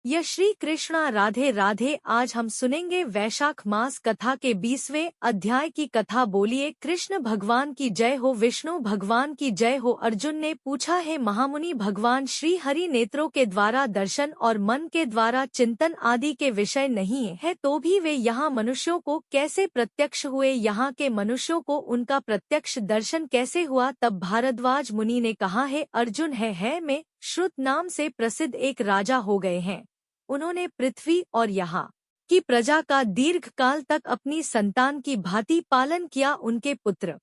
यह श्री कृष्णा राधे राधे। आज हम सुनेंगे वैशाख मास कथा के 20वें अध्याय की कथा। बोलिए कृष्ण भगवान की जय हो, विष्णु भगवान की जय हो। अर्जुन ने पूछा, है महामुनि, भगवान श्री हरि नेत्रों के द्वारा दर्शन और मन के द्वारा चिंतन आदि के विषय नहीं है, तो भी वे यहाँ मनुष्यों को कैसे प्रत्यक्ष हुए? यहाँ के मनुष्यों को उनका प्रत्यक्ष दर्शन कैसे हुआ? तब भारद्वाज मुनि ने कहा, है अर्जुन, है मैं श्रुत नाम से प्रसिद्ध एक राजा हो गए हैं। उन्होंने पृथ्वी और यहाँ की प्रजा का दीर्घ काल तक अपनी संतान की भांति पालन किया। उनके पुत्र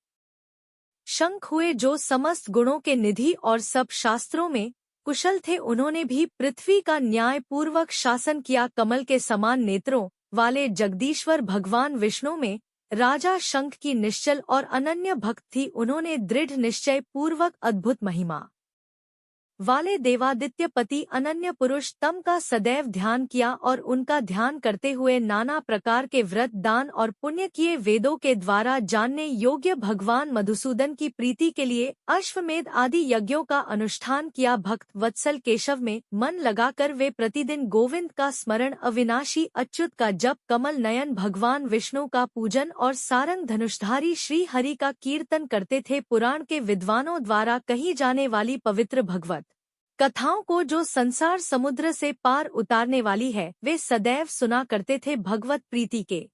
शंख हुए, जो समस्त गुणों के निधि और सब शास्त्रों में कुशल थे। उन्होंने भी पृथ्वी का न्याय पूर्वक शासन किया। कमल के समान नेत्रों वाले जगदीश्वर भगवान विष्णु में राजा शंख की निश्चल और अनन्य भक्त थी। उन्होंने दृढ़ निश्चय पूर्वक अद्भुत महिमा वाले देवादित्य पति अनन्य पुरुष तम का सदैव ध्यान किया और उनका ध्यान करते हुए नाना प्रकार के व्रत, दान और पुण्य किए। वेदों के द्वारा जानने योग्य भगवान मधुसूदन की प्रीति के लिए अश्वमेध आदि यज्ञों का अनुष्ठान किया। भक्त वत्सल केशव में मन लगाकर वे प्रतिदिन गोविंद का स्मरण, अविनाशी अच्युत का जप, कमल नयन भगवान विष्णु का पूजन और सारंग धनुषधारी श्री हरि का कीर्तन करते थे। पुराण के विद्वानों द्वारा कही जाने वाली पवित्र भगवत कथाओं को, जो संसार समुद्र से पार उतारने वाली है, वे सदैव सुना करते थे। भगवत प्रीति के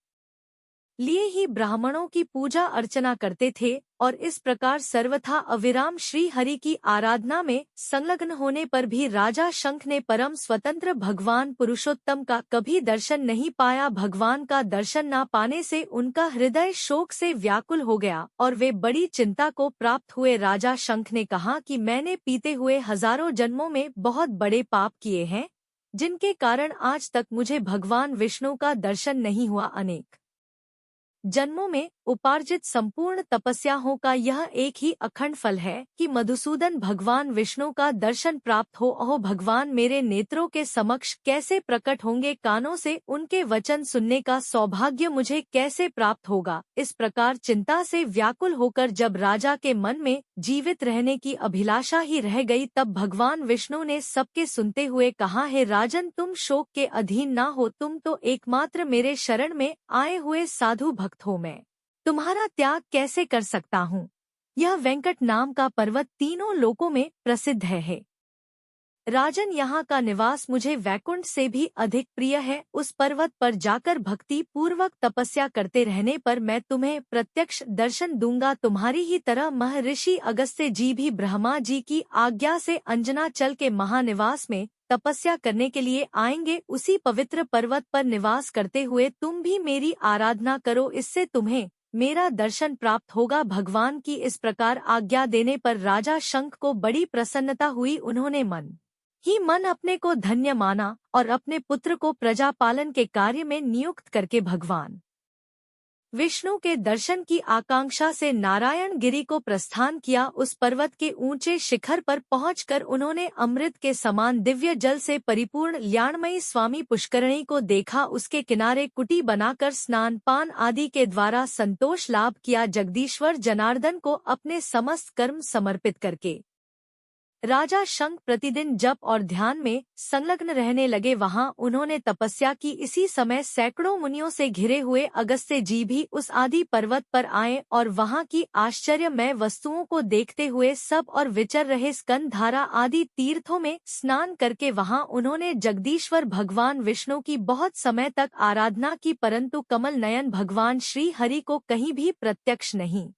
लिए ही ब्राह्मणों की पूजा अर्चना करते थे और इस प्रकार सर्वथा अविराम श्री हरि की आराधना में संलग्न होने पर भी राजा शंख ने परम स्वतंत्र भगवान पुरुषोत्तम का कभी दर्शन नहीं पाया। भगवान का दर्शन न पाने से उनका हृदय शोक से व्याकुल हो गया और वे बड़ी चिंता को प्राप्त हुए। राजा शंख ने कहा कि मैंने बीते हुए हजारों जन्मों में बहुत बड़े पाप किए हैं, जिनके कारण आज तक मुझे भगवान विष्णु का दर्शन नहीं हुआ। अनेक जन्मों में उपार्जित संपूर्ण तपस्याओं का यह एक ही अखंड फल है कि मधुसूदन भगवान विष्णु का दर्शन प्राप्त हो। ओह भगवान मेरे नेत्रों के समक्ष कैसे प्रकट होंगे, कानों से उनके वचन सुनने का सौभाग्य मुझे कैसे प्राप्त होगा। इस प्रकार चिंता से व्याकुल होकर जब राजा के मन में जीवित रहने की अभिलाषा ही रह गई, तब भगवान विष्णु ने सबके सुनते हुए कहा, है राजन, तुम शोक के अधीन ना हो। तुम तो एकमात्र मेरे शरण में आए हुए साधु भक्त हो। मैं तुम्हारा त्याग कैसे कर सकता हूँ? यह वेंकट नाम का पर्वत तीनों लोकों में प्रसिद्ध है। राजन, यहाँ का निवास मुझे वैकुंठ से भी अधिक प्रिय है। उस पर्वत पर जाकर भक्ति पूर्वक तपस्या करते रहने पर मैं तुम्हें प्रत्यक्ष दर्शन दूंगा। तुम्हारी ही तरह महर्षि अगस्त्य जी भी ब्रह्मा जी की आज्ञा से अंजनाचल के महानिवास में तपस्या करने के लिए आएंगे। उसी पवित्र पर्वत पर निवास करते हुए तुम भी मेरी आराधना करो, इससे तुम्हें मेरा दर्शन प्राप्त होगा। भगवान की इस प्रकार आज्ञा देने पर राजा शंख को बड़ी प्रसन्नता हुई। उन्होंने मन ही मन अपने को धन्य माना और अपने पुत्र को प्रजा पालन के कार्य में नियुक्त करके भगवान विष्णु के दर्शन की आकांक्षा से नारायण गिरी को प्रस्थान किया। उस पर्वत के ऊंचे शिखर पर पहुंचकर उन्होंने अमृत के समान दिव्य जल से परिपूर्ण ल्याणमयी स्वामी पुष्करणी को देखा। उसके किनारे कुटी बनाकर स्नान पान आदि के द्वारा संतोष लाभ किया। जगदीश्वर जनार्दन को अपने समस्त कर्म समर्पित करके राजा शंख प्रतिदिन जप और ध्यान में संलग्न रहने लगे। वहां उन्होंने तपस्या की। इसी समय सैकड़ों मुनियों से घिरे हुए अगस्त्य जी भी उस आदि पर्वत पर आए और वहां की आश्चर्यमय वस्तुओं को देखते हुए सब और विचर रहे। स्कंधधारा आदि तीर्थों में स्नान करके वहां उन्होंने जगदीश्वर भगवान विष्णु की बहुत समय तक आराधना की, परंतु कमल नयन भगवान श्री हरि को कहीं भी प्रत्यक्ष नहीं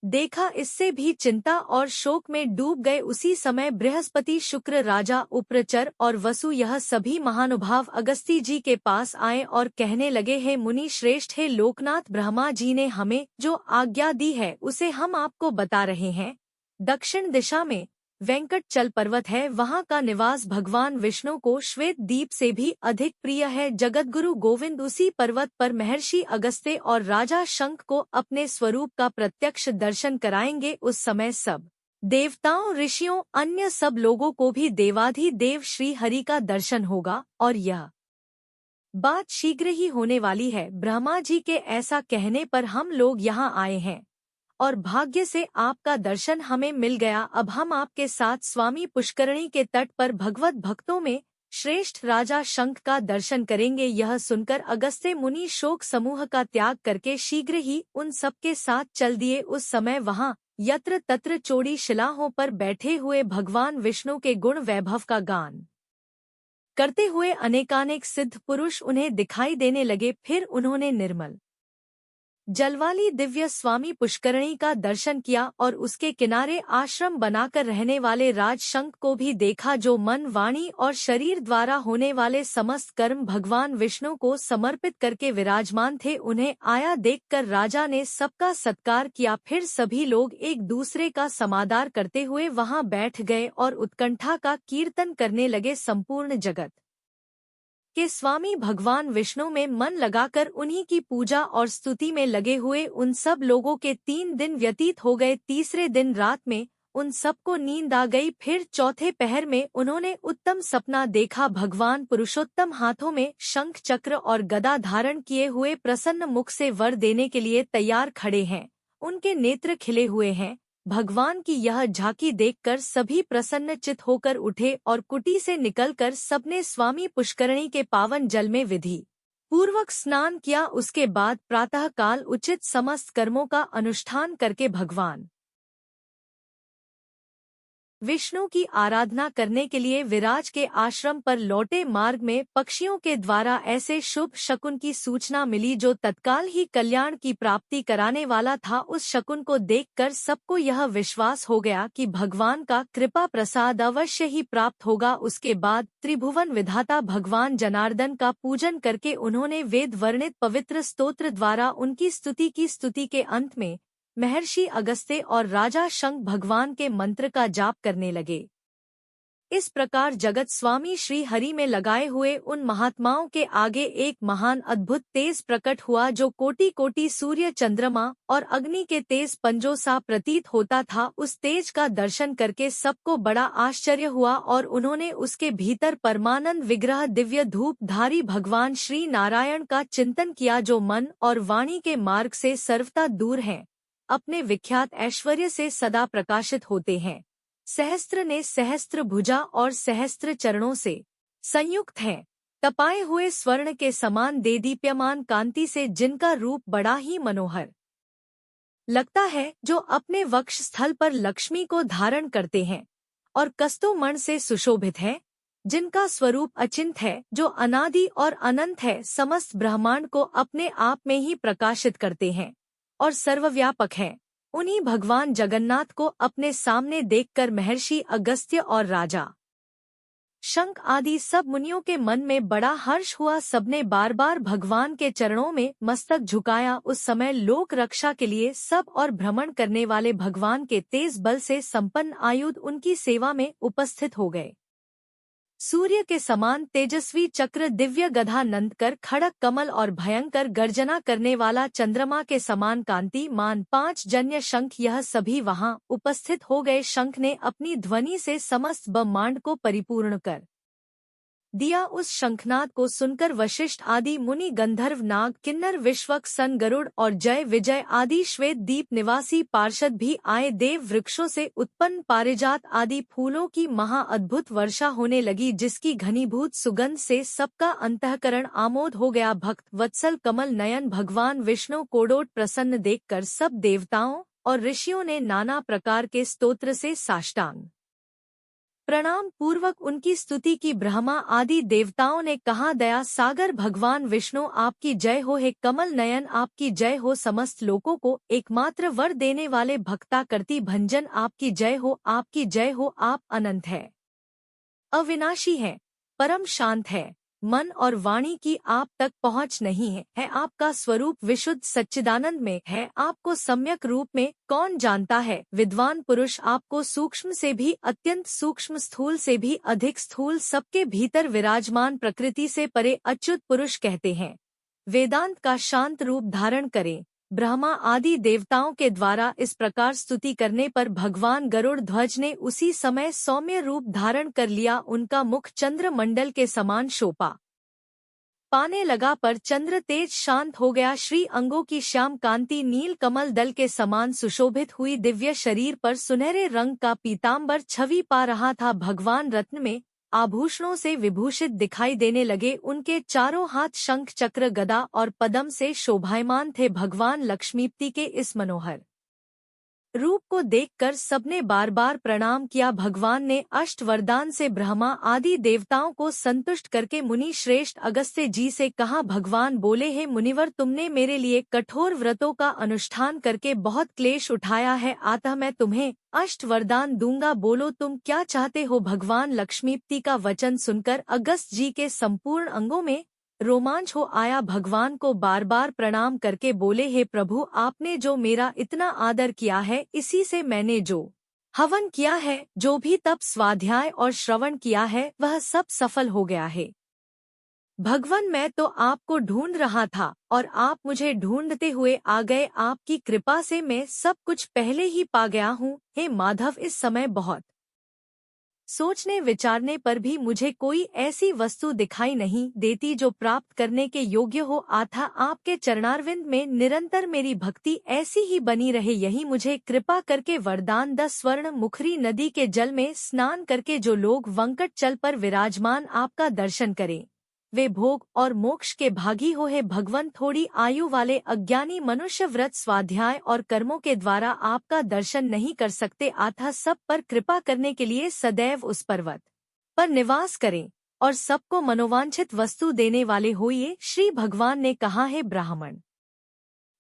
देखा। इससे भी चिंता और शोक में डूब गए। उसी समय बृहस्पति, शुक्र, राजा उप्रचर और वसु, यह सभी महानुभाव अगस्ती जी के पास आए और कहने लगे, हे मुनि श्रेष्ठ, हे लोकनाथ, ब्रह्मा जी ने हमें जो आज्ञा दी है उसे हम आपको बता रहे हैं। दक्षिण दिशा में वेंकटचल पर्वत है, वहां का निवास भगवान विष्णु को श्वेत दीप से भी अधिक प्रिय है। जगतगुरु गोविंद उसी पर्वत पर महर्षि अगस्त्य और राजा शंख को अपने स्वरूप का प्रत्यक्ष दर्शन कराएंगे। उस समय सब देवताओं, ऋषियों, अन्य सब लोगों को भी देवाधिदेव श्री हरि का दर्शन होगा और यह बात शीघ्र ही होने वाली है। ब्रह्मा जी के ऐसा कहने पर हम लोग यहाँ आए हैं और भाग्य से आपका दर्शन हमें मिल गया। अब हम आपके साथ स्वामी पुष्करणी के तट पर भगवत भक्तों में श्रेष्ठ राजा शंख का दर्शन करेंगे। यह सुनकर अगस्त्य मुनि शोक समूह का त्याग करके शीघ्र ही उन सबके साथ चल दिए। उस समय वहां यत्र तत्र चौड़ी शिलाओं पर बैठे हुए भगवान विष्णु के गुण वैभव का गान करते हुए अनेकानेक सिद्ध पुरुष उन्हें दिखाई देने लगे। फिर उन्होंने निर्मल जलवाली दिव्य स्वामी पुष्करणी का दर्शन किया और उसके किनारे आश्रम बनाकर रहने वाले राजशंख को भी देखा, जो मन, वाणी और शरीर द्वारा होने वाले समस्त कर्म भगवान विष्णु को समर्पित करके विराजमान थे। उन्हें आया देखकर राजा ने सबका सत्कार किया। फिर सभी लोग एक दूसरे का समादार करते हुए वहां बैठ गए और उत्कंठा का कीर्तन करने लगे। संपूर्ण जगत के स्वामी भगवान विष्णु में मन लगाकर उन्हीं की पूजा और स्तुति में लगे हुए उन सब लोगों के 3 दिन व्यतीत हो गए। तीसरे दिन रात में उन सबको नींद आ गई। फिर चौथे पहर में उन्होंने उत्तम सपना देखा। भगवान पुरुषोत्तम हाथों में शंख चक्र और गदा धारण किए हुए प्रसन्न मुख से वर देने के लिए तैयार खड़े हैं। उनके नेत्र खिले हुए हैं। भगवान की यह झांकी देखकर सभी प्रसन्नचित होकर उठे और कुटी से निकलकर सबने स्वामी पुष्करणी के पावन जल में विधि पूर्वक स्नान किया। उसके बाद प्रातः काल उचित समस्त कर्मों का अनुष्ठान करके भगवान विष्णु की आराधना करने के लिए विराज के आश्रम पर लौटे। मार्ग में पक्षियों के द्वारा ऐसे शुभ शकुन की सूचना मिली जो तत्काल ही कल्याण की प्राप्ति कराने वाला था। उस शकुन को देखकर सबको यह विश्वास हो गया कि भगवान का कृपा प्रसाद अवश्य ही प्राप्त होगा। उसके बाद त्रिभुवन विधाता भगवान जनार्दन का पूजन करके उन्होंने वेद वर्णित पवित्र स्तोत्र द्वारा उनकी स्तुति की। स्तुति के अंत में महर्षि अगस्त्य और राजा शंख भगवान के मंत्र का जाप करने लगे। इस प्रकार जगत स्वामी श्री हरि में लगाए हुए उन महात्माओं के आगे एक महान अद्भुत तेज प्रकट हुआ, जो कोटि कोटि सूर्य चंद्रमा और अग्नि के तेज पंजों सा प्रतीत होता था। उस तेज का दर्शन करके सबको बड़ा आश्चर्य हुआ और उन्होंने उसके भीतर परमानंद विग्रह दिव्य धूप धारी भगवान श्री नारायण का चिंतन किया, जो मन और वाणी के मार्ग से सर्वथा दूर हैं, अपने विख्यात ऐश्वर्य से सदा प्रकाशित होते हैं, सहस्त्र ने सहस्त्र भुजा और सहस्त्र चरणों से संयुक्त हैं, तपाए हुए स्वर्ण के समान देदीप्यमान कांति से जिनका रूप बड़ा ही मनोहर लगता है, जो अपने वक्ष स्थल पर लक्ष्मी को धारण करते हैं और कस्तूमण से सुशोभित हैं, जिनका स्वरूप अचिंत है, जो अनादि और अनंत है, समस्त ब्रह्मांड को अपने आप में ही प्रकाशित करते हैं और सर्वव्यापक हैं। उन्हीं भगवान जगन्नाथ को अपने सामने देखकर महर्षि अगस्त्य और राजा शंख आदि सब मुनियों के मन में बड़ा हर्ष हुआ। सबने बार बार भगवान के चरणों में मस्तक झुकाया। उस समय लोक रक्षा के लिए सब और भ्रमण करने वाले भगवान के तेज बल से संपन्न आयुध उनकी सेवा में उपस्थित हो गए। सूर्य के समान तेजस्वी चक्र, दिव्य गधा, नंदकर, खड़क कमल और भयंकर गर्जना करने वाला चंद्रमा के समान कांतिमान 5 जन्य शंख, यह सभी वहां उपस्थित हो गए। शंख ने अपनी ध्वनि से समस्त ब्रह्मांड को परिपूर्ण कर दिया। उस शंखनाद को सुनकर वशिष्ठ आदि मुनि, गंधर्व, नाग, किन्नर, विश्वक, सन, गरुड़ और जय विजय आदि श्वेत दीप निवासी पार्षद भी आए। देव वृक्षों से उत्पन्न पारिजात आदि फूलों की महा अद्भुत वर्षा होने लगी, जिसकी घनीभूत सुगंध से सबका अंतःकरण आमोद हो गया। भक्त वत्सल कमल नयन भगवान विष्णु कोडोट प्रसन्न देखकर सब देवताओं और ऋषियों ने नाना प्रकार के स्तोत्र से साष्टांग प्रणाम पूर्वक उनकी स्तुति की। ब्रह्मा आदि देवताओं ने कहा, दया सागर भगवान विष्णु आपकी जय हो, हे कमल नयन आपकी जय हो, समस्त लोकों को एकमात्र वर देने वाले भक्ता करती भंजन आपकी जय हो, आपकी जय हो। आप अनंत है, अविनाशी है, परम शांत है, मन और वाणी की आप तक पहुँच नहीं है आपका स्वरूप विशुद्ध सच्चिदानंद में है, आपको सम्यक रूप में कौन जानता है। विद्वान पुरुष आपको सूक्ष्म से भी अत्यंत सूक्ष्म, स्थूल से भी अधिक स्थूल, सबके भीतर विराजमान प्रकृति से परे अच्युत पुरुष कहते हैं। वेदांत का शांत रूप धारण करें। ब्रह्मा आदि देवताओं के द्वारा इस प्रकार स्तुति करने पर भगवान गरुड़ ध्वज ने उसी समय सौम्य रूप धारण कर लिया। उनका मुख चंद्र मंडल के समान शोभा पाने लगा, पर चंद्र तेज शांत हो गया। श्री अंगों की श्याम कांति नील कमल दल के समान सुशोभित हुई। दिव्य शरीर पर सुनहरे रंग का पीतांबर छवि पा रहा था। भगवान रत्न में आभूषणों से विभूषित दिखाई देने लगे। उनके चारों हाथ शंख चक्र गदा और पद्म से शोभायमान थे। भगवान लक्ष्मीपति के इस मनोहर रूप को देखकर सबने बार बार प्रणाम किया। भगवान ने अष्ट वरदान से ब्रह्मा आदि देवताओं को संतुष्ट करके मुनि श्रेष्ठ अगस्त्य जी से कहा। भगवान बोले, हे मुनिवर, तुमने मेरे लिए कठोर व्रतों का अनुष्ठान करके बहुत क्लेश उठाया है, अतः मैं तुम्हें अष्ट वरदान दूंगा। बोलो तुम क्या चाहते हो। भगवान लक्ष्मीपति का वचन सुनकर अगस्त्य जी के संपूर्ण अंगों में रोमांच हो आया। भगवान को बार बार प्रणाम करके बोले, हे प्रभु, आपने जो मेरा इतना आदर किया है, इसी से मैंने जो हवन किया है, जो भी तप स्वाध्याय और श्रवण किया है, वह सब सफल हो गया है। भगवान, मैं तो आपको ढूंढ रहा था और आप मुझे ढूंढते हुए आ गए। आपकी कृपा से मैं सब कुछ पहले ही पा गया हूँ। हे माधव, इस समय बहुत सोचने विचारने पर भी मुझे कोई ऐसी वस्तु दिखाई नहीं देती जो प्राप्त करने के योग्य हो। अतः आपके चरणारविंद में निरंतर मेरी भक्ति ऐसी ही बनी रहे, यही मुझे कृपा करके वरदान। 10 स्वर्ण मुखरी नदी के जल में स्नान करके जो लोग वंकटचल पर विराजमान आपका दर्शन करें, वे भोग और मोक्ष के भागी हो। हे भगवन, थोड़ी आयु वाले अज्ञानी मनुष्य व्रत स्वाध्याय और कर्मों के द्वारा आपका दर्शन नहीं कर सकते, अतः सब पर कृपा करने के लिए सदैव उस पर्वत पर निवास करें और सबको मनोवांछित वस्तु देने वाले होइए। श्री भगवान ने कहा, हे ब्राह्मण,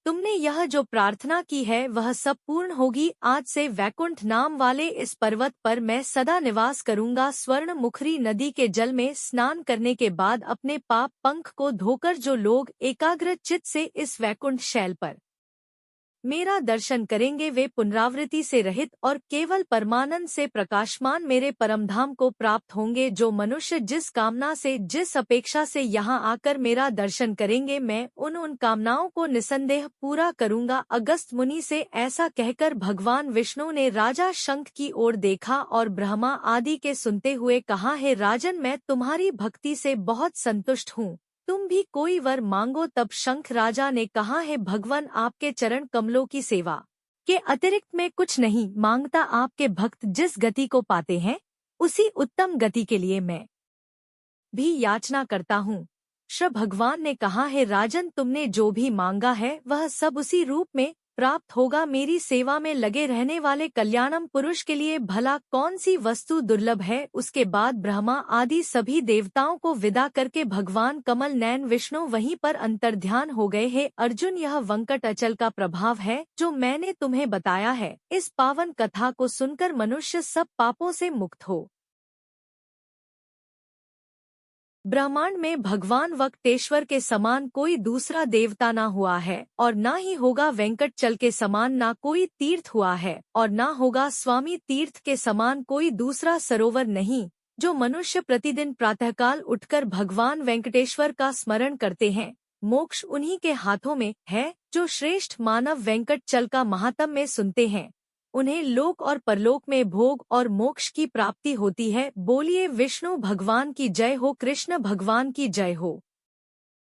तुमने यह जो प्रार्थना की है वह सब पूर्ण होगी। आज से वैकुंठ नाम वाले इस पर्वत पर मैं सदा निवास करूंगा। स्वर्ण मुखरी नदी के जल में स्नान करने के बाद अपने पाप पंख को धोकर जो लोग एकाग्र चित्त से इस वैकुंठ शैल पर मेरा दर्शन करेंगे, वे पुनरावृत्ति से रहित और केवल परमानंद से प्रकाशमान मेरे परमधाम को प्राप्त होंगे। जो मनुष्य जिस कामना से, जिस अपेक्षा से यहाँ आकर मेरा दर्शन करेंगे, मैं उन कामनाओं को निसंदेह पूरा करूँगा। अगस्त मुनि से ऐसा कहकर भगवान विष्णु ने राजा शंख की ओर देखा और ब्रह्मा आदि के सुनते हुए कहा, हे राजन, मैं तुम्हारी भक्ति से बहुत संतुष्ट हूँ, तुम भी कोई वर मांगो। तब शंख राजा ने कहा, हे भगवान, आपके चरण कमलों की सेवा के अतिरिक्त मैं कुछ नहीं मांगता। आपके भक्त जिस गति को पाते हैं, उसी उत्तम गति के लिए मैं भी याचना करता हूँ। श्री भगवान ने कहा, हे राजन, तुमने जो भी मांगा है वह सब उसी रूप में प्राप्त होगा। मेरी सेवा में लगे रहने वाले कल्याणम पुरुष के लिए भला कौन सी वस्तु दुर्लभ है। उसके बाद ब्रह्मा आदि सभी देवताओं को विदा करके भगवान कमल नयन विष्णु वहीं पर अंतर्ध्यान हो गए। हे अर्जुन, यह वंकट अचल का प्रभाव है जो मैंने तुम्हें बताया है। इस पावन कथा को सुनकर मनुष्य सब पापों से मुक्त हो। ब्रह्मांड में भगवान वक्टेश्वर के समान कोई दूसरा देवता ना हुआ है और ना ही होगा। वेंकटचल के समान ना कोई तीर्थ हुआ है और ना होगा। स्वामी तीर्थ के समान कोई दूसरा सरोवर नहीं। जो मनुष्य प्रतिदिन प्रातःकाल उठकर भगवान वेंकटेश्वर का स्मरण करते हैं, मोक्ष उन्हीं के हाथों में है। जो श्रेष्ठ मानव वेंकटचल का महात्म्य सुनते हैं, उन्हें लोक और परलोक में भोग और मोक्ष की प्राप्ति होती है। बोलिए विष्णु भगवान की जय हो, कृष्ण भगवान की जय हो।